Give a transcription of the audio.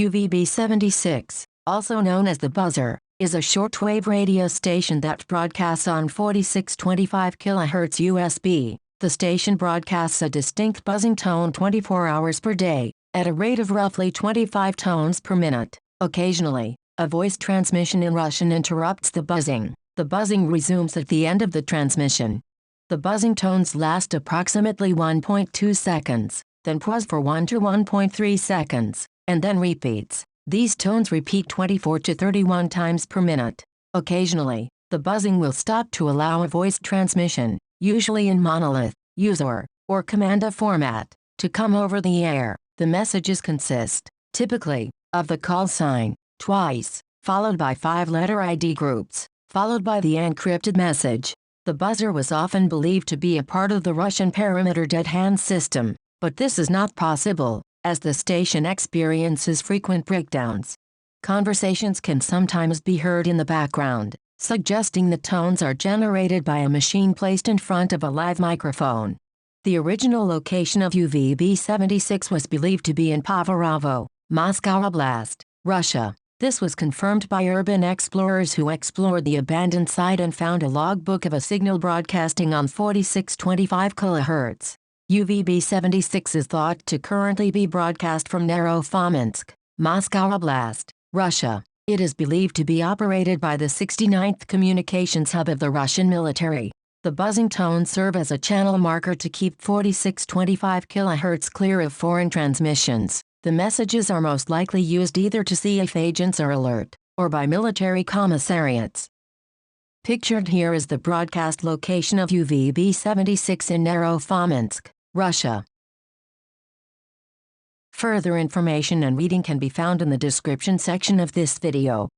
UVB-76, also known as the buzzer, is a shortwave radio station that broadcasts on 4625 kHz USB. The station broadcasts a distinct buzzing tone 24 hours per day, at a rate of roughly 25 tones per minute. Occasionally, a voice transmission in Russian interrupts the buzzing. The buzzing resumes at the end of the transmission. The buzzing tones last approximately 1.2 seconds, then pause for 1 to 1.3 seconds, and then repeats. These tones repeat 24 to 31 times per minute. Occasionally, the buzzing will stop to allow a voice transmission, usually in monolith, user, or commanda format, to come over the air. The messages consist, typically, of the call sign, twice, followed by 5-letter ID groups, followed by the encrypted message. The buzzer was often believed to be a part of the Russian perimeter dead hand system, but this is not possible, as the station experiences frequent breakdowns. Conversations can sometimes be heard in the background, suggesting the tones are generated by a machine placed in front of a live microphone. The original location of UVB-76 was believed to be in Pavarovo, Moscow Oblast, Russia. This was confirmed by urban explorers who explored the abandoned site and found a logbook of a signal broadcasting on 4625 kHz. UVB-76 is thought to currently be broadcast from Naro-Fominsk, Moscow Oblast, Russia. It is believed to be operated by the 69th Communications Hub of the Russian military. The buzzing tones serve as a channel marker to keep 4625 kHz clear of foreign transmissions. The messages are most likely used either to see if agents are alert, or by military commissariats. Pictured here is the broadcast location of UVB-76 in Naro-Fominsk, Russia. Further information and reading can be found in the description section of this video.